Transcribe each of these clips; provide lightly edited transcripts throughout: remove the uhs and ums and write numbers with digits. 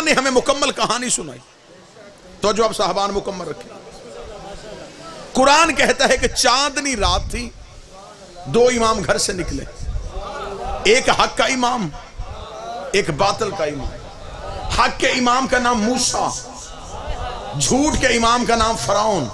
कुरान ने हमें मुकम्मल कहानी सुनाई। तो जो अब साहबान मुकम्मल रखे, कुरान कहता है कि चांदनी रात थी, दो इमाम घर से निकले, एक हक का इमाम, एक बातिल का इमाम। हक के इमाम का नाम मूसा, झूठ के इमाम का नाम फरौन।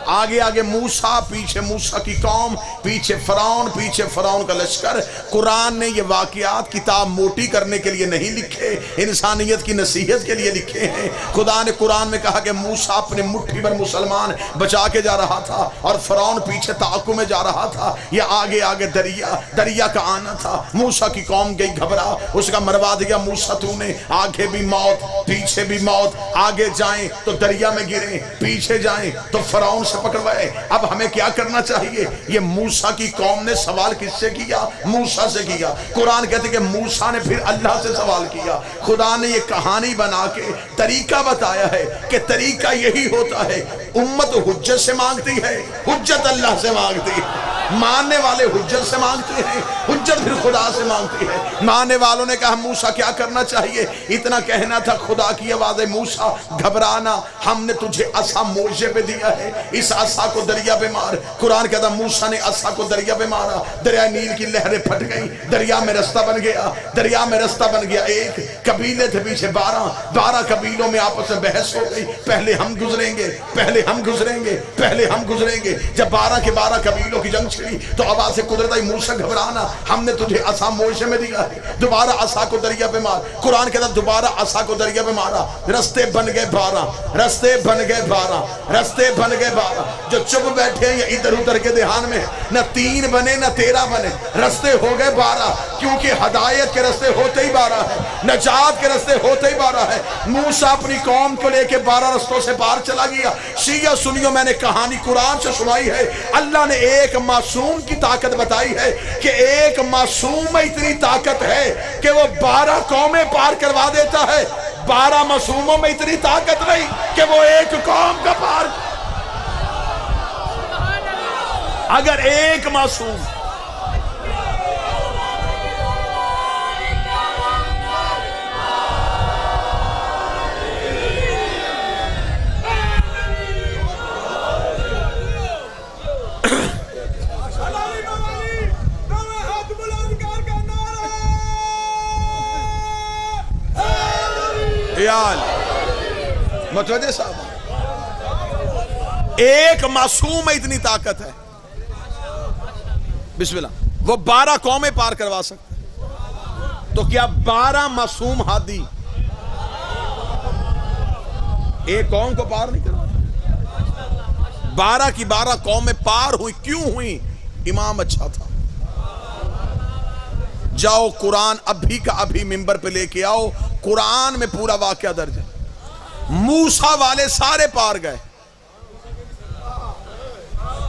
आगे आगे मूसा, पीछे मूसा की कौम, पीछे फरौन, पीछे फरौन का लश्कर। कुरान ने ये वाक़ियात किताब मोटी करने के लिए नहीं लिखे, इंसानियत की नसीहत के लिए लिखे हैं। खुदा ने कुरान में कहा कि मूसा अपने मुट्ठी भर मुसलमान बचा के जा रहा था और फरौन पीछे ताक़ु में जा रहा था। ये आगे आगे दरिया का आना था। मूसा की कौम गई घबरा, उसका मरवा दिया मूसा तूने। आगे भी मौत, पीछे भी मौत, आगे जाएं तो दरिया में गिरे, पीछे जाएं तो फरौन पकड़वाए। अब हमें क्या करना चाहिए? ये मूसा की कौम ने सवाल किससे किया? मूसा से किया। कुरान कहते कि मूसा ने फिर अल्लाह से सवाल किया। खुदा ने ये कहानी बना के तरीका बताया है कि तरीका यही होता है, उम्मत हुज्जत से मांगती है, हुज्जत अल्लाह से मांगती है। मानने वाले हुज्जत से मांगते हैं, हुज्जत फिर खुदा से मांगती है। मानने वालों ने कहा मूसा क्या करना चाहिए? इतना कहना था, खुदा की आवाज़ है, मूसा घबराना, हमने तुझे असा मोर्चे पे दिया है, इस असा को दरिया पे मार। कुरान कहता मूसा ने असा को दरिया पे मारा, दरिया नील की लहरें फट गई, दरिया में रास्ता बन गया, दरिया में रास्ता बन गया। एक कबीले थे पीछे 12 कबीलों में आपस में बहस हो गई, पहले हम गुजरेंगे, पहले हम गुजरेंगे, पहले हम गुजरेंगे। जब 12 के 12 कबीलों की जंग छिड़ी तो आवाज से कुदरत आई, मूसा घबराना, हमने तुझे असा मोर्चे में दिया है, दोबारा असा को दरिया पे मार। कुरान कहता दोबारा असा को दरिया पे मारा, रास्ते बन गए 12, रास्ते बन गए 12, रास्ते बन गए 12। जो चुप बैठे हैं इधर उधर के ध्यान में, न 3 बने न 13 बने, रास्ते हो गए 12, क्योंकि हदायत के रास्ते होते ही 12 है, नजात के रास्ते होते ही 12 है। मूसा अपनी कौम को लेके 12 रास्तों से पार चला गया। शिया सुनियो, मैंने कहानी कुरान से सुनाई है। अल्लाह ने एक मासूम की ताकत बताई है कि एक मासूम में इतनी ताकत है कि वो 12 कौमें पार करवा देता है। 12 मासूमों में इतनी ताकत नहीं कि वो एक कौम का पार। अगर एक मासूम मतवजे साहब, एक मासूम में इतनी ताकत है, बिस्मिल्लाह, वो 12 कौमें पार करवा सकते। तो क्या 12 मासूम हादी एक कौम को पार नहीं करवा? 12 की 12 कौमें पार हुई। क्यों हुई? इमाम अच्छा था। जाओ कुरान अभी का अभी मिंबर पे लेके आओ, कुरान में पूरा वाकया दर्ज है। मूसा वाले सारे पार गए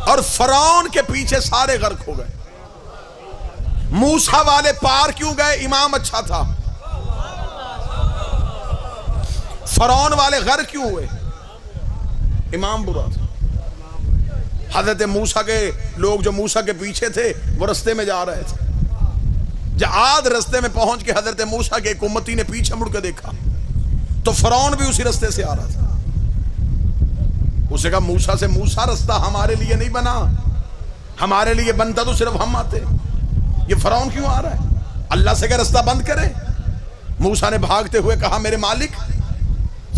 और फरौन के पीछे सारे गर्क हो गए। मूसा वाले पार क्यों गए? इमाम अच्छा था। फरौन वाले गर्क क्यों हुए? इमाम बुरा था। हजरत मूसा के लोग जो मूसा के पीछे थे वो रास्ते में जा रहे थे। जब आध रास्ते में पहुंच के हजरत मूसा के एक उम्मती ने पीछे मुड़ के देखा तो फरौन भी उसी रास्ते से आ रहा था। उसे कहा मूसा से, मूसा रास्ता हमारे लिए नहीं बना, हमारे लिए बनता तो सिर्फ हम आते, ये फरौन क्यों आ रहा है? अल्लाह से क्या रास्ता बंद करे? मूसा ने भागते हुए कहा मेरे मालिक,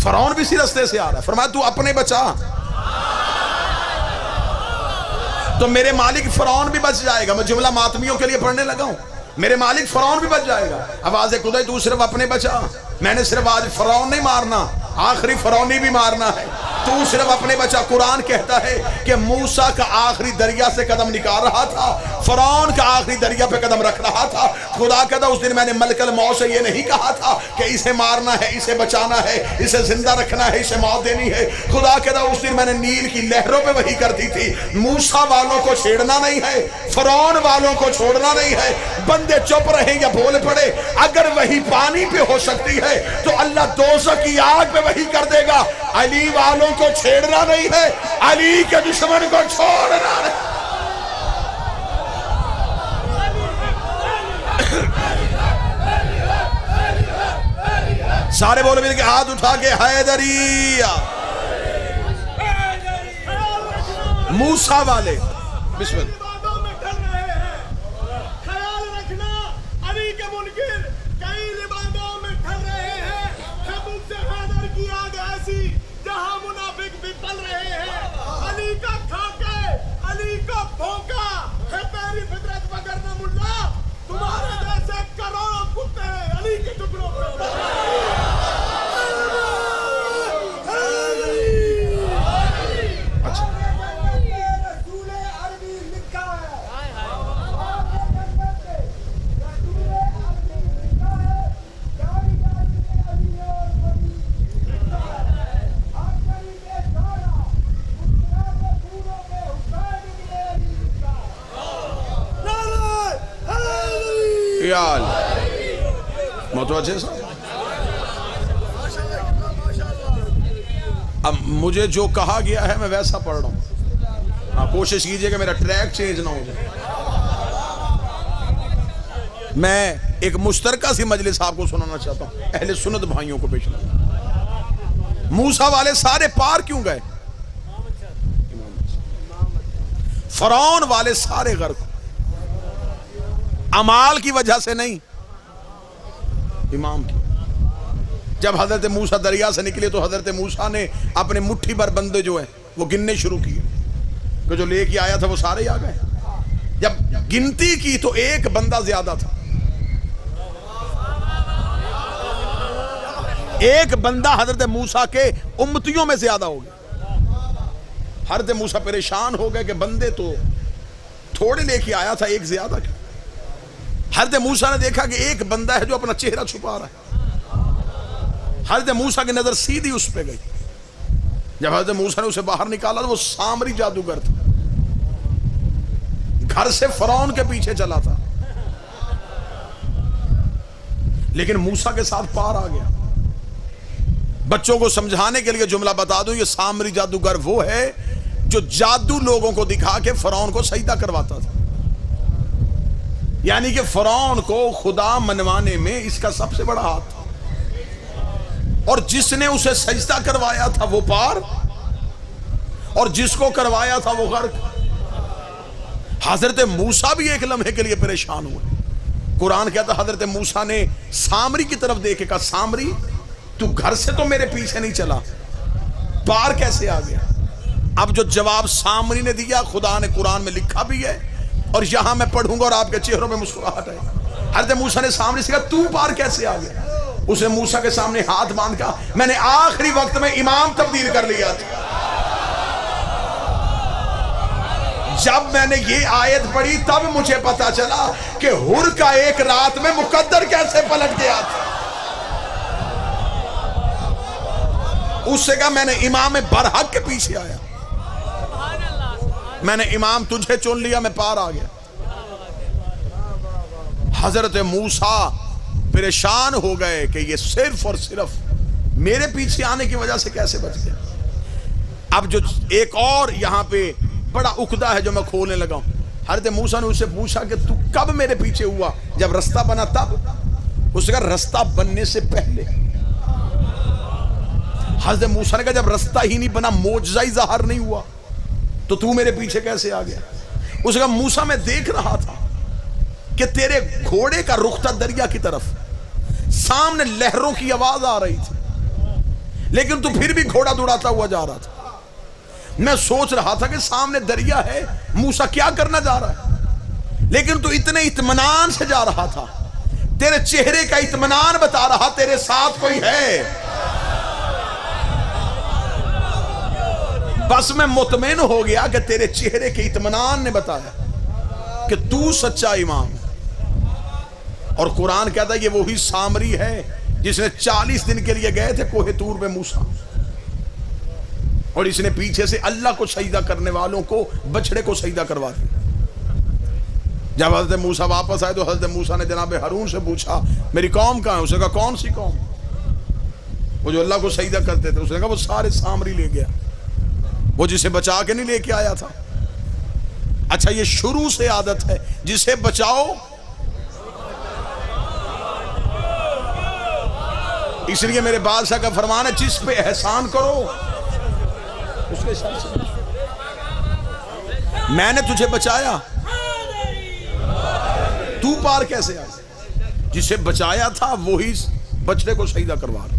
फरौन भी इसी रास्ते से आ रहा है। फरमाया तू अपने बचा, तो मेरे मालिक फरौन भी बच जाएगा। मैं जुमला मातमियों के लिए पढ़ने लगा हूं, मेरे मालिक फरौन भी बच जाएगा। आवाज खुदा तू सिर्फ अपने बचा, मैंने सिर्फ आज फरौन नहीं मारना, आखिरी फरौनी भी मारना है, तू सिर्फ अपने बचा। कुरान कहता है कि मूसा का आखिरी दरिया से कदम निकाल रहा था, फरौन का आखिरी दरिया पे कदम रख रहा था। खुदा कहता उस दिन मैंने मलकल मौत से ये नहीं कहा था कि इसे मारना है, इसे बचाना है, इसे जिंदा रखना है, इसे मौत देनी है। खुदा कहता उस दिन मैंने नील की लहरों पे वही कर दी थी। मूसा वालों को छेड़ना नहीं है, फरौन वालों को छोड़ना नहीं है। बंदे चुप रहे या बोल पड़े, अगर वही पानी पे हो सकती है तो अल्लाह दोज़ख की आग पे वही कर देगा। अली वालों को छेड़ना नहीं है, अली के दुश्मन को छोड़ना नहीं। सारे बोले मिलके हाथ उठा के हैदरिया। मूसा वाले बिस्मिल्लाह। तुम्हारे जैसे करोड़ों कुत्ते अली के टुकड़ों पर। अच्छा यार मुतवज्जे साहब, अब मुझे जो कहा गया है मैं वैसा पढ़ रहा हूं। हाँ, कोशिश कीजिए कि मेरा ट्रैक चेंज ना हो जाए। मैं एक मुश्तरका सी मजलिस आपको सुनाना चाहता हूं, अहले सुन्नत भाइयों को पेश। मूसा वाले सारे पार क्यों गए? फरौन वाले सारे गर्क अमाल की वजह से नहीं, इमाम की। जब हजरत मूसा दरिया से निकले तो हजरत मूसा ने अपने मुट्ठी भर बंदे जो है वो गिनने शुरू किए, तो जो लेके आया था वो सारे आ गए। जब गिनती की तो एक बंदा ज्यादा था, एक बंदा हजरत मूसा के उम्मतियों में ज्यादा हो गया। हजरत मूसा परेशान हो गए कि बंदे तो थोड़े लेके आया था, एक ज्यादा क्यों? हजरत मूसा ने देखा कि एक बंदा है जो अपना चेहरा छुपा रहा है। हजरत मूसा की नजर सीधी उस पे गई। जब हजरत मूसा ने उसे बाहर निकाला तो वो सामरी जादूगर था, घर से फरौन के पीछे चला था, लेकिन मूसा के साथ पार आ गया। बच्चों को समझाने के लिए जुमला बता दूं, ये सामरी जादूगर वो है जो जादू लोगों को दिखा के फरौन को सजदा करवाता था। यानी कि फरौन को खुदा मनवाने में इसका सबसे बड़ा हाथ था, और जिसने उसे सजदा करवाया था वो पार, और जिसको करवाया था वो गर्क। हजरत मूसा भी एक लम्हे के लिए परेशान हुए। कुरान कहता हजरत मूसा ने सामरी की तरफ देखे, कहा सामरी तू घर से तो मेरे पीछे नहीं चला, पार कैसे आ गया? अब जो जवाब सामरी ने दिया खुदा ने कुरान में लिखा भी है, और यहां मैं पढ़ूंगा और आपके चेहरों में मुस्कुराहट आएगी। हजरत मूसा ने सामरी से कहा तू पार कैसे आ गया? उसने मूसा के सामने हाथ बांध कर, मैंने आखिरी वक्त में इमाम तब्दील कर लिया था। जब मैंने ये आयत पढ़ी तब मुझे पता चला कि हुर का एक रात में मुकद्दर कैसे पलट गया था। उससे कहा मैंने इमाम बरहक के पीछे आया, मैंने इमाम तुझे चुन लिया, मैं पार आ गया। हजरत मूसा परेशान हो गए कि ये सिर्फ और सिर्फ मेरे पीछे आने की वजह से कैसे बच गया। अब जो एक और यहां पे बड़ा उकदा है जो मैं खोलने लगा हूं। हजरत मूसा ने उससे पूछा कि तू कब मेरे पीछे हुआ? जब रास्ता बना तब? उसने कहा रास्ता बनने से पहले। हजरत मूसा ने कहा जब रास्ता ही नहीं बना, मोजज़ा ही ज़ाहिर नहीं हुआ, तो तू मेरे पीछे कैसे आ गया? उसने कहा मूसा मैं देख रहा था कि तेरे घोड़े का रुख था दरिया की तरफ, सामने लहरों की आवाज आ रही थी, लेकिन तू फिर भी घोड़ा दौड़ाता हुआ जा रहा था। मैं सोच रहा था कि सामने दरिया है, मूसा क्या करना जा रहा है, लेकिन तू इतने इत्मीनान से जा रहा था, तेरे चेहरे का इत्मीनान बता रहा तेरे साथ कोई है। बस मैं मुतमईन हो गया कि तेरे चेहरे के इत्मीनान ने बताया कि तू सच्चा इमाम है। और कुरान कहता है ये वही सामरी है जिसने 40 दिन के लिए गए थे कोहे तूर पे मूसा, और इसने पीछे से अल्लाह को सजदा करने वालों को बछड़े को सजदा करवा दिया। जब हजरत मूसा वापस आए तो हजरत मूसा ने जनाब हारून से पूछा मेरी कौम कहां है? उसने कहा कौन सी कौम? वो जो अल्लाह को सजदा करते थे। उसने कहा वो सारे सामरी ले गया, वो जिसे बचा के नहीं लेके आया था। अच्छा ये शुरू से आदत है, जिसे बचाओ इसलिए मेरे बादशाह का फरमान है, जिस पे एहसान करो उसके हिसाब से। मैंने तुझे बचाया, तू पार कैसे आया? जिसे बचाया था वही बछड़े को सजदा करवा रहा।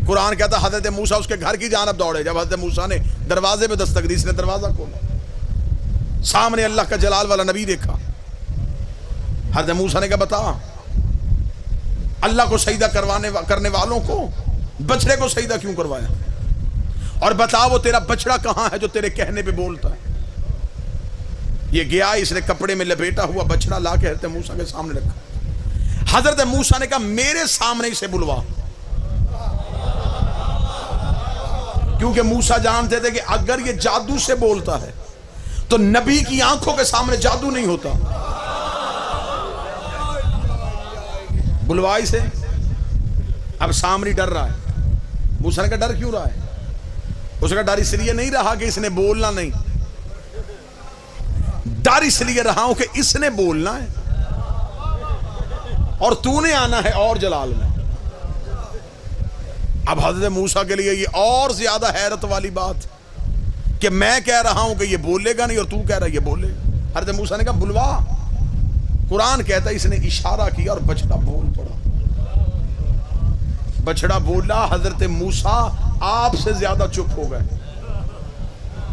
कुरान कहता हजरत मूसा उसके घर की जानब दौड़े। जब हजरत मूसा ने दरवाजे पे दस्तक दी, इसने दरवाजा खोला, सामने अल्लाह का जलाल वाला नबी देखा। हजरत मूसा ने कहा, बता अल्लाह को सजदा करने वालों को बछड़े को सजदा क्यों करवाया? और बता वो तेरा बछड़ा कहां है जो तेरे कहने पे बोलता है? ये गया, इसने कपड़े में लपेटा हुआ बछड़ा ला के हजरत मूसा के सामने रखा। हजरत मूसा ने कहा, मेरे सामने इसे बुलवा, क्योंकि मूसा जानते थे कि अगर ये जादू से बोलता है तो नबी की आंखों के सामने जादू नहीं होता। बुलवाई से अब सामरी डर रहा है। मूसा ने कहा, डर क्यों रहा है? उसका डर इसलिए नहीं रहा कि इसने बोलना नहीं, डर इसलिए रहा हूं कि इसने बोलना है और तूने आना है और जलाल में। अब हजरत मूसा के लिए ये और ज्यादा हैरत वाली बात कि मैं कह रहा हूं कि ये बोलेगा नहीं और तू कह रहा है ये बोलेगा। हजरत मूसा ने कहा, बुलवा। कुरान कहता है इसने इशारा किया और बछड़ा बोल पड़ा। बछड़ा बोला, हजरत मूसा आपसे ज्यादा चुप हो गए।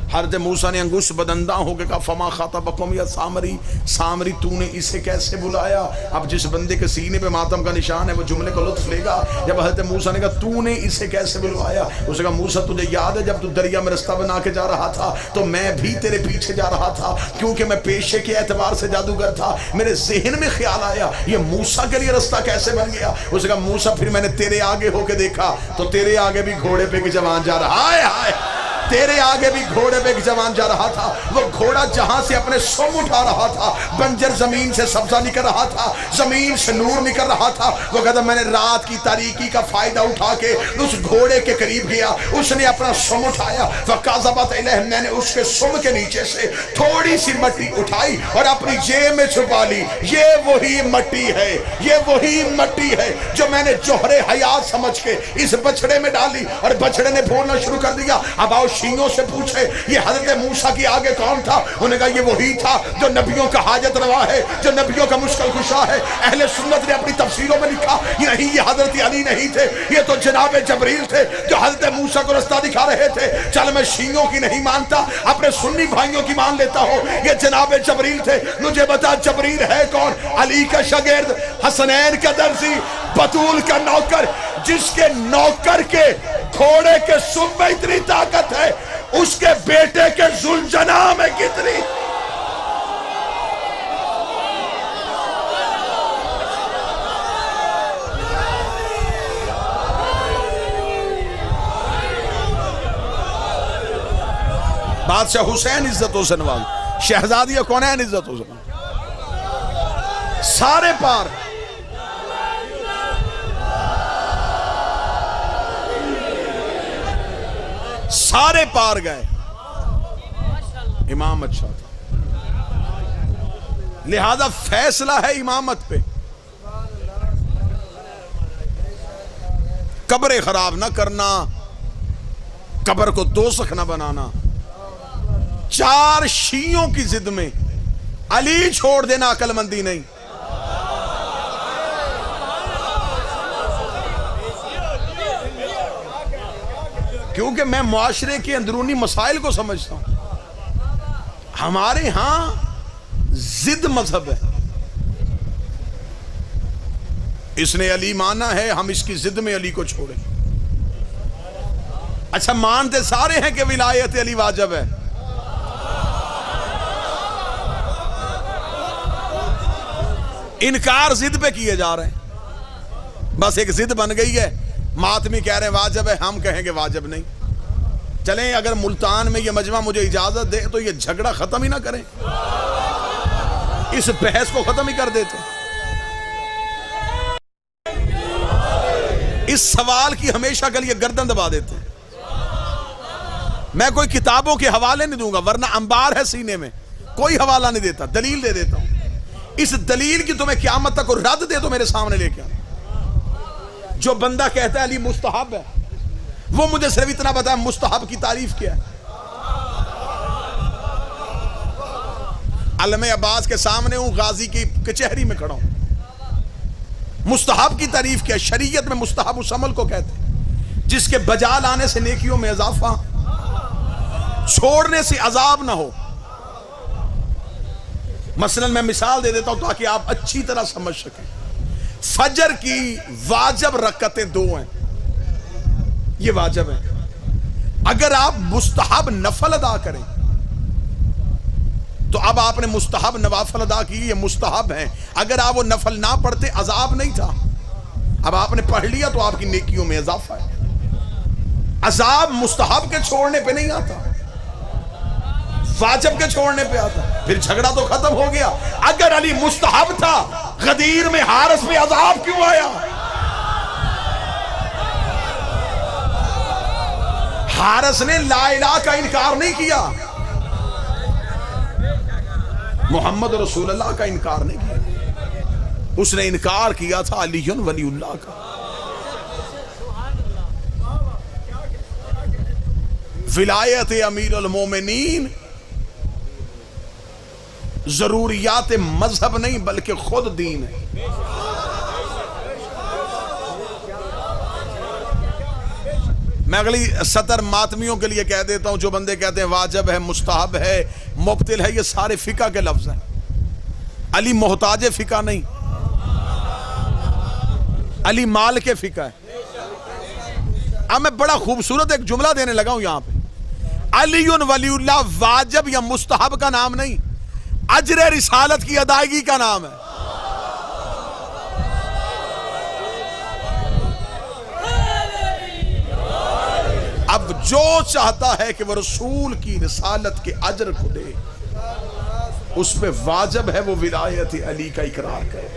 हजरत मूसा ने अंगुश बदंदा होकर कहा, फमा खातबकुम या सामरी, सामरी तूने इसे कैसे बुलाया? अब जिस बंदे के सीने पे मातम का निशान है वो जुमले को लुत्फ लेगा। जब हजरत मूसा ने कहा, तूने इसे कैसे बुलवाया? उसने कहा, मूसा तुझे याद है जब तू दरिया में रास्ता बना के जा रहा था तो मैं भी तेरे पीछे जा रहा था, क्योंकि मैं पेशे के एतबार से जादूगर था। मेरे जहन में ख्याल आया ये मूसा के लिए रास्ता कैसे बन गया। उसने कहा, मूसा फिर मैंने तेरे आगे होके देखा तो तेरे आगे भी घोड़े पे एक जवान जा रहा। हाय हाय, तेरे आगे भी घोड़े पे एक जवान जा रहा था। वो घोड़ा जहां से अपने सुम उठा रहा था, बंजर जमीन से सब्जा निकल रहा था, जमीन से नूर निकल रहा था। वो कहता, मैंने रात की तारीकी का फायदा उठा के उस घोड़े के करीब गया, उसने अपना सुम उठाया। फकाज़बत इलैह, मैंने उसके सुम के नीचे से थोड़ी सी मट्टी उठाई और अपनी जेब में छुपा ली। ये वही मट्टी है, ये वही मट्टी है जो मैंने जोहरे हयात समझ के इस बछड़े में डाली। और बछड़े ने बोलना शुरू कर दिया। अब आओ शींगों से पूछे ये हजरत मूसा की आगे कौन था? उन्होंने कहा, ये वही था जो नबियों का हाजत रवा है, जो नबियों का मुश्किल कुशा है। अहले सुन्नत ने अपनी तफसीरों में लिखा, ये नहीं, ये हजरत अली नहीं थे, ये तो जनाब जबरील थे जो हजरत मूसा को रास्ता दिखा रहे थे। चल मैं शींगों की नहीं मानता, अपने सुन्नी भाइयों की मान लेता हूं। ये जनाब जबरील थे। मुझे बता जबरील है कौन? अली का शागिर्द, हसनैन का दर्जी, बतूल का नौकर, जिसके नौकर के घोड़े के सुम में इतनी ताकत है, उसके बेटे के जुल्जना में कितनी। बादशाह हुसैन इज्जत हुसैन वाल, शहजादिया कौनैन इज्जत हुसैन, सारे पार। सारे पार गए। इमाम अच्छा था, लिहाजा फैसला है इमामत पे। कब्रें खराब ना करना, कब्र को दोज़ख ना बनाना। 4 शियों की जिद में अली छोड़ देना अकलमंदी नहीं। क्योंकि मैं मुआशरे के अंदरूनी मसाइल को समझता हूं। हमारे यहां जिद मजहब है, इसने अली माना है, हम इसकी जिद में अली को छोड़े। अच्छा, मानते सारे हैं कि विलायत अली वाजिब है। इनकार जिद पे किए जा रहे हैं। बस एक जिद बन गई है, मातमी कह रहे हैं वाजिब है, हम कहेंगे वाजिब नहीं। चलें, अगर मुल्तान में ये मजमा मुझे इजाजत दे तो ये झगड़ा खत्म ही ना करें, इस बहस को खत्म ही कर देते। इस सवाल की हमेशा के लिए गर्दन दबा देते। मैं कोई किताबों के हवाले नहीं दूंगा, वरना अंबार है सीने में, कोई हवाला नहीं देता, दलील दे देता हूं। इस दलील की तुम्हें क़यामत तक रद्द दे तो मेरे सामने लेके आ। जो बंदा कहता है अली मुस्तहब है, वो मुझे सिर्फ इतना बताया मुस्तहब की तारीफ क्या है। अलम अब्बास के सामने हूं, गाजी की कचहरी में खड़ा हूं। मुस्तहब की तारीफ क्या है? शरीयत में मुस्तहब उस अमल को कहते हैं जिसके बजा लाने से नेकियों में इजाफा, छोड़ने से अजाब ना हो। मसलन मैं मिसाल दे देता हूं ताकि आप अच्छी तरह समझ सकें। फजर की वाजिब रकअतें 2 हैं, ये वाजिब है। अगर आप मुस्तहब नफल अदा करें तो अब आपने मुस्तहब नवाफल अदा की, ये मुस्तहब है। अगर आप वो नफल ना पढ़ते अजाब नहीं था, अब आपने पढ़ लिया तो आपकी नेकियों में इजाफा है। अजाब मुस्तहब के छोड़ने पे नहीं आता, वाजिब के छोड़ने पे आता। फिर झगड़ा तो खत्म हो गया। अगर अली मुस्तहब था, गदीर में हारिस पे अजाब क्यों आया? हारिस ने ला इलाहा का इनकार नहीं किया, मोहम्मद रसूलुल्लाह का इनकार नहीं किया, उसने इनकार किया था अलीयुन वलीउल्लाह का। विलायत अमीरुल मोमिनीन जरूरियात मजहब नहीं बल्कि खुद दीन है। मैं अगली सतर मातमियों के लिए कह देता हूं, जो बंदे कहते हैं वाजिब है, मुस्तहब है, मुब्तिल है, ये सारे फिका के लफ्ज हैं। अली मोहताज फिका नहीं, अली माल के फिका है। अब मैं बड़ा खूबसूरत एक जुमला देने लगा हूं यहां पे। अलीयुन वलीउल्लाह वाजिब या मुस्तहब का नाम नहीं, अजर रिसालत की अदायगी का नाम है। अब जो चाहता है कि वह रसूल की रिसालत के अजर को दे, उस पे वाजिब है वो विलायत अली का इकरार करे।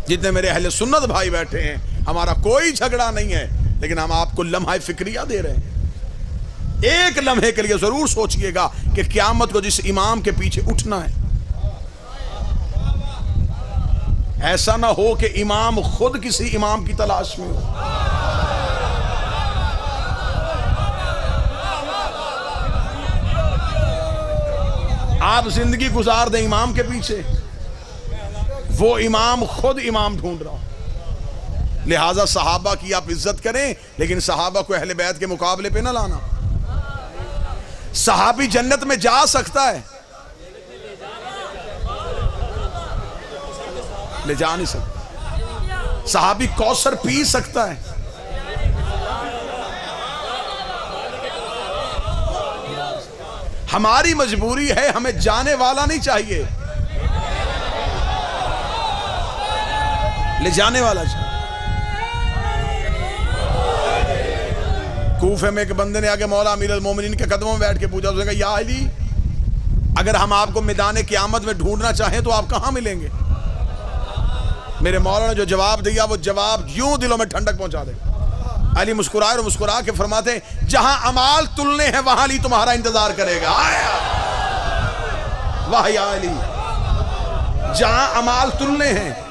जितने मेरे अहले सुन्नत भाई बैठे हैं, हमारा कोई झगड़ा नहीं है, लेकिन हम आपको लम्हा फिक्रिया दे रहे हैं। एक लम्हे के लिए जरूर सोचिएगा कि क़यामत को जिस इमाम के पीछे उठना है, ऐसा ना हो कि इमाम खुद किसी इमाम की तलाश में हो। आप जिंदगी गुजार दें इमाम के पीछे, वो इमाम खुद इमाम ढूंढ रहा हो। लिहाजा सहाबा की आप इज्जत करें, लेकिन सहाबा को अहले बैत के मुकाबले पे ना लाना। सहाबी जन्नत में जा सकता है, ले जा नहीं सकता। सहाबी कौसर पी सकता है, हमारी मजबूरी है, हमें जाने वाला नहीं चाहिए, ले जाने वाला चाहिए। कूफे में एक बंदे ने आके मौला अमीरुल मोमिनीन के कदमों में बैठ के पूछा, उसने कहा या अली, अगर हम आपको मैदान क़यामत में ढूंढना चाहें तो आप कहां मिलेंगे? मेरे मौला ने जो जवाब दिया, वो जवाब यूं दिलों में ठंडक पहुंचा देगा। अली मुस्कुराए और मुस्कुरा के फरमाते, जहां अमाल तुलने हैं वहां अली तुम्हारा इंतजार करेगा। वाह या अली, जहां अमाल तुलने हैं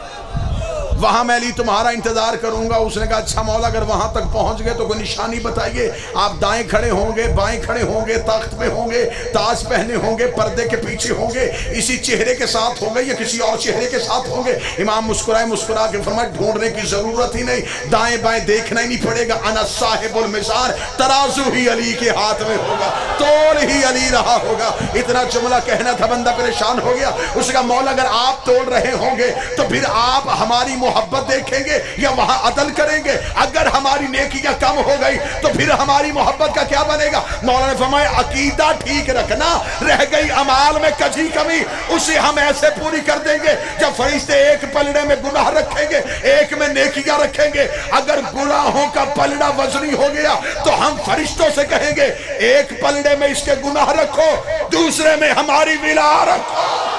वहां मैं अली तुम्हारा इंतजार करूंगा। उसने कहा अच्छा मौला, अगर वहां तक पहुंच गए तो कोई निशानी बताइए। आप दाएं खड़े होंगे, बाएं खड़े होंगे, तख्त पे होंगे, ताज पहने होंगे, पर्दे के पीछे होंगे, इसी चेहरे के साथ होंगे या किसी और चेहरे के साथ होंगे? इमाम मुस्कुराए, मुस्कुरा के फरमाया ढूंढने की जरूरत ही नहीं, दाएं बाएं देखना ही नहीं पड़ेगा। अना साहिबुल मिज़ार, तराजू ही अली के हाथ में होगा, तोल ही अली रहा होगा। इतना जुमला कहना था, बंदा परेशान हो गया। उसने कहा मौला, अगर आप तोल रहे होंगे तो फिर आप हमारी मोहब्बत देखेंगे या वहां अदल करेंगे? अगर हमारी नेकियां कम हो गई तो फिर हमारी मोहब्बत का क्या बनेगा? मौला ने फरमाया अकीदा ठीक रखना, रह गई अमाल में कजी कमी, उसे हम ऐसे पूरी कर देंगे जब फरिश्ते एक पलड़े में गुनाह रखेंगे, एक में नेकियां रखेंगे। अगर गुनाहों का पलड़ा वजनी हो गया तो हम फरिश्तों से कहेंगे एक पलड़े में इसके गुनाह रखो, दूसरे में हमारी विला रखो।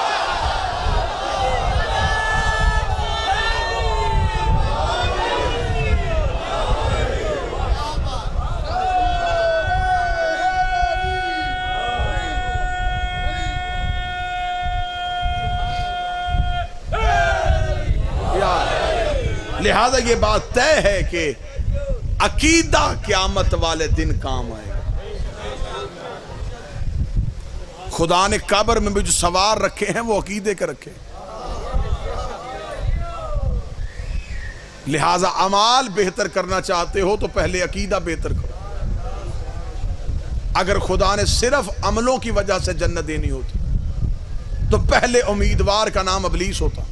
लिहाजा ये बात तय है कि अकीदा क़यामत वाले दिन काम आएगा। खुदा ने कब्र में भी जो सवार रखे हैं वो अकीदे के रखे। लिहाजा अमाल बेहतर करना चाहते हो तो पहले अकीदा बेहतर करो। अगर खुदा ने सिर्फ अमलों की वजह से जन्नत देनी होती तो पहले उम्मीदवार का नाम इब्लीस होता।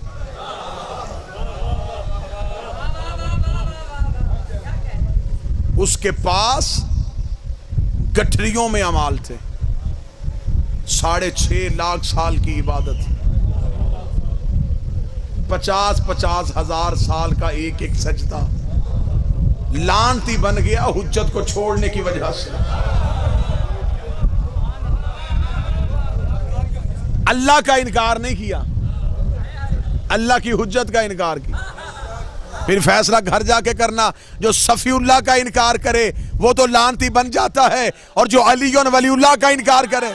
उसके पास गठरियों में अमाल थे, 6.5 लाख साल की इबादत, 50-50 हजार साल का एक एक सजदा। लानती बन गया हुज्जत को छोड़ने की वजह से। अल्लाह का इनकार नहीं किया, अल्लाह की हुज्जत का इनकार किया। फिर फैसला घर जाके करना। जो सफीउल्लाह का इनकार करे वो तो लानती बन जाता है, और जो अली और वलीउल्लाह का इनकार करे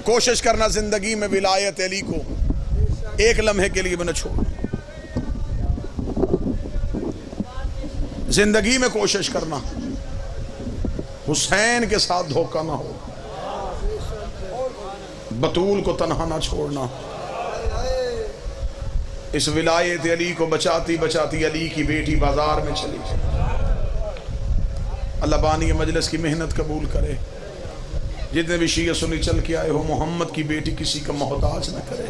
कोशिश करना जिंदगी में विलायत अली को एक लम्हे के लिए भी न छोड़ना। जिंदगी में कोशिश करना हुसैन के साथ धोखा ना हो, बतूल को तन्हा ना छोड़ना। इस विलायत अली को बचाती बचाती अली की बेटी बाजार में चली गई। अल्लाह बानी मजलिस की मेहनत कबूल करे। जितने भी शिया सुन्नी चल के आए हो, मोहम्मद की बेटी किसी का मोहताज न करे।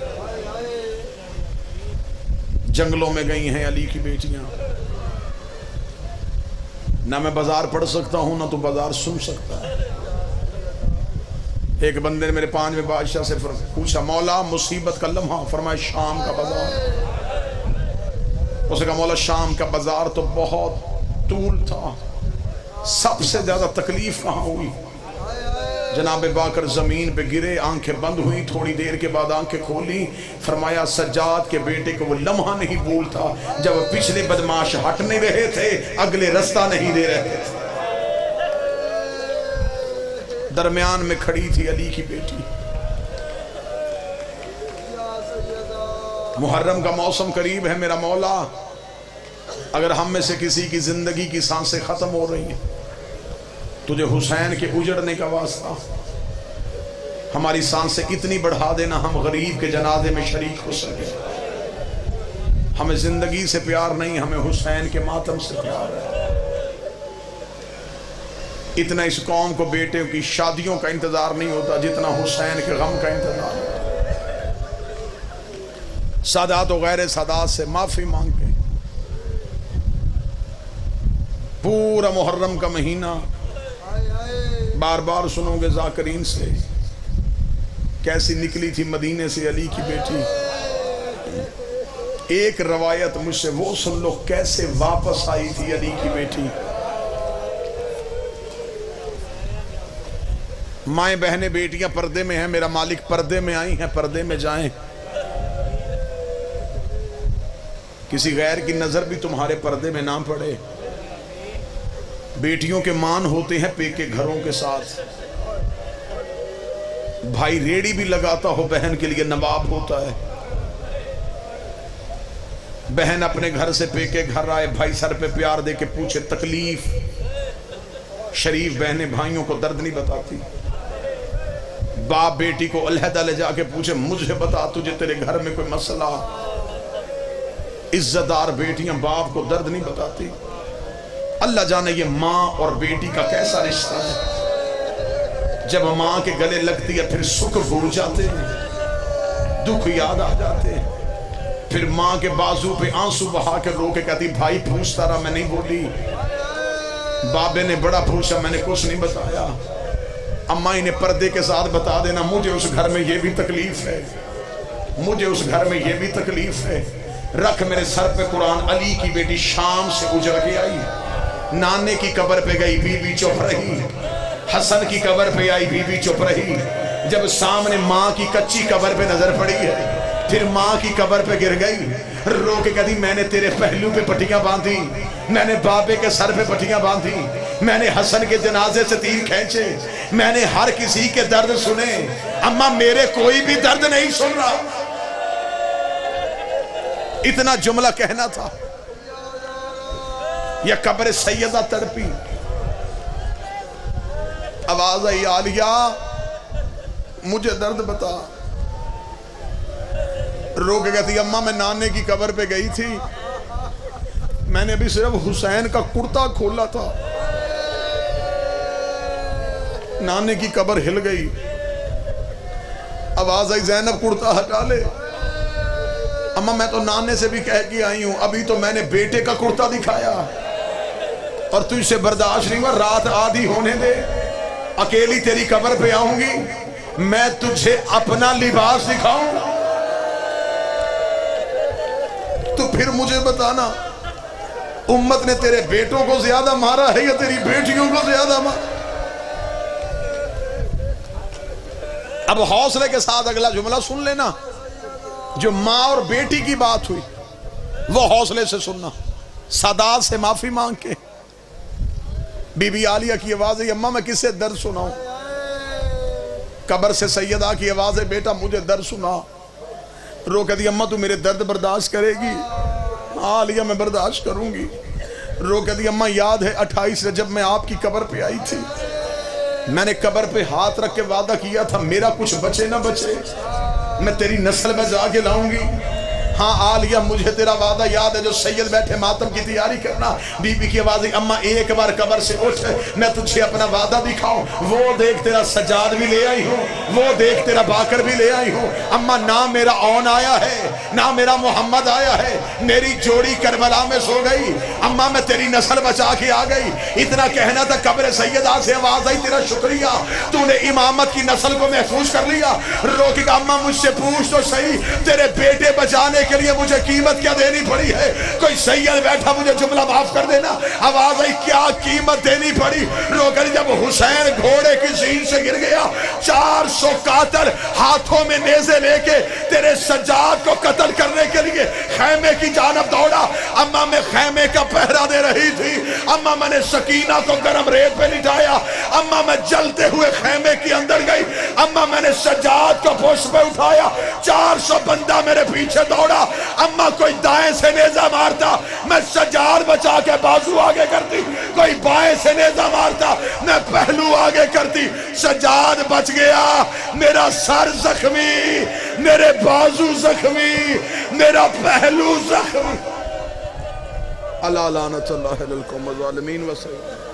जंगलों में गई हैं अली की बेटियां। ना मैं बाजार पढ़ सकता हूं ना तो बाजार सुन सकता है। एक बंदे ने मेरे 5वें बादशाह से पूछा, मौला मुसीबत का लम्हा, फरमाया शाम का बाजार। उसने कहा मौला शाम का बाजार तो बहुत तूल था, सबसे ज्यादा तकलीफ कहां हुई? जनाब बाकर जमीन पे गिरे, आंखें बंद हुई, थोड़ी देर के बाद आंखें खोली, फरमाया सज्जाद के बेटे को वो लम्हा नहीं भूलता जब पिछले बदमाश हट नहीं रहे थे, अगले रास्ता नहीं दे रहे थे। दरमियान में खड़ी थी अली की बेटी। मुहर्रम का मौसम करीब है। मेरा मौला, अगर हम में से किसी की जिंदगी की सांसें खत्म हो रही हैं, तुझे हुसैन के उजड़ने का वास्ता हमारी सांसें इतनी बढ़ा देना हम गरीब के जनाजे में शरीक हो सके। हमें जिंदगी से प्यार नहीं, हमें हुसैन के मातम से प्यार है। इतना इस कौम को बेटे की शादियों का इंतजार नहीं होता जितना हुसैन के गम का इंतजार है। सादात वगैरह सादात से माफी मांग के पूरा मुहर्रम का महीना बार बार सुनोगे जाकरीन से कैसी निकली थी मदीने से अली की बेटी। एक रवायत मुझसे वो सुन लो कैसे वापस आई थी अली की बेटी। माएं बहनें बेटियां पर्दे में हैं, मेरा मालिक पर्दे में आई हैं, पर्दे में जाएं। किसी गैर की नजर भी तुम्हारे पर्दे में ना पड़े। बेटियों के मान होते हैं पेके घरों के साथ। भाई रेड़ी भी लगाता हो बहन के लिए नवाब होता है। बहन अपने घर से पेके घर आए, भाई सर पे प्यार दे के पूछे तकलीफ। शरीफ बहनें भाइयों को दर्द नहीं बताती। बाप बेटी को अलहदा ले जाके पूछे मुझे बता तुझे तेरे घर में कोई मसला। इज्जतदार बेटियां बाप को दर्द नहीं बताती। अल्लाह जाने ये माँ और बेटी का कैसा रिश्ता है। जब माँ के गले लगती है फिर सुख भूल जाते हैं, दुख याद आ जाते हैं। फिर माँ के बाजू पे आंसू बहा के रो के कहती भाई पूछता रहा मैं नहीं बोली। बाबे ने बड़ा पूछा मैंने कुछ नहीं बताया। अम्मा इन्हें पर्दे के साथ बता देना मुझे उस घर में ये भी तकलीफ है, मुझे उस घर में ये भी तकलीफ है। रख मेरे सर पे कुरान। अली की बेटी शाम से उजड़ के आई, नाने की कब्र पे गई बीबी चुप रही। हसन की कब्र पे आई बीबी चुप रही। जब सामने माँ की कच्ची कब्र पे नजर पड़ी है, फिर माँ की कब्र पे गिर गई, रो के कहती मैंने तेरे पहलू पे पट्टियां बांधी, मैंने बाबे के सर पे पट्टियां बांधी, मैंने हसन के जनाजे से तीर खींचे, मैंने हर किसी के दर्द सुने, अम्मा मेरे कोई भी दर्द नहीं सुन रहा। इतना जुमला कहना था। या कब्र सैयदा तड़पी, आवाज आई आलिया मुझे दर्द बता। रो के कहती अम्मा मैं नाने की कब्र पे गई थी, मैंने अभी सिर्फ हुसैन का कुर्ता खोला था, नाने की कब्र हिल गई। आवाज आई जैनब कुर्ता हटा ले। अम्मा मैं तो नाने से भी कह के आई हूं, अभी तो मैंने बेटे का कुर्ता दिखाया और तुझसे बर्दाश्त नहीं हुआ, रात आधी होने दे, अकेली तेरी कब्र पे आऊंगी, मैं तुझे अपना लिबास दिखाऊं, तो फिर मुझे बताना उम्मत ने तेरे बेटों को ज्यादा मारा है या तेरी बेटियों को ज्यादा मारा। अब हौसले के साथ अगला जुमला सुन लेना। जो माँ और बेटी की बात हुई वो हौसले से सुनना, सादात से माफी मांग के। बीबी आलिया की आवाज है अम्मा मैं किससे दर्द सुनाऊं। कब्र से सैयदा की आवाज है बेटा मुझे दर्द सुना। रो कहती अम्मा तू मेरे दर्द बर्दाश्त करेगी। आलिया मैं बर्दाश्त करूंगी। रो कहती अम्मा याद है 28 रजब में आपकी कब्र पे आई थी, मैंने कब्र पे हाथ रख के वादा किया था मेरा कुछ बचे ना बचे मैं तेरी नस्ल में जाके लाऊंगी। हाँ आलिया मुझे तेरा वादा याद है, जो सैयद बैठे मातम की तैयारी करना। बीबी की आवाज अम्मा एक बार कब्र से उठ, मैं तुझे अपना वादा दिखाऊं। वो देख तेरा सजाद भी ले आई हूँ, वो देख तेरा बाकर भी ले आई हूँ। अम्मा ना मेरा औन आया है ना मेरा मोहम्मद आया है, मेरी जोड़ी करबला में सो गई। अम्मा मैं तेरी नस्ल बचा के आ गई। इतना कहना था कब्र सैयदा से आवाज आई तेरा शुक्रिया, तूने इमामत की नस्ल को महफूज कर लिया। रोके का अम्मा मुझसे पूछ तो सही, तेरे बेटे बचाने के लिए मुझे कीमत क्या देनी पड़ी है। कोई सैयद बैठा मुझे जुमला माफ कर देना। आवाज आई क्या कीमत देनी पड़ी। रोकर जब हुसैन घोड़े की सीन से गिर गया, 400 कातर हाथों में नेज़े लेके तेरे सज्जाद को कत्ल करने के लिए खैमे की जानब दौड़ा। अम्मा मैं खैमे का पहरा दे रही थी। अम्मा मैंने सकीना को गर्म रेत पे लिटाया। अम्मा मैं जलते हुए खैमे के अंदर गई। अम्मा मैंने सज्जाद को पोस्ट पे उठाया। 400 बंदा मेरे पीछे दौड़ा। अम्मा कोई दाएं से नेजा मारता, मैं सज्जाद बचा के बाजू आगे करती। कोई बाएं से नेजा मारता, मैं पहलू आगे करती। सज्जाद बच गया, मेरा सर जख्मी, मेरे बाजू जख्मी, मेरा पहलू जख्मी। अल्लाह लानतुल्लाह अलल कौम ज़ालिमीन व सय्यद।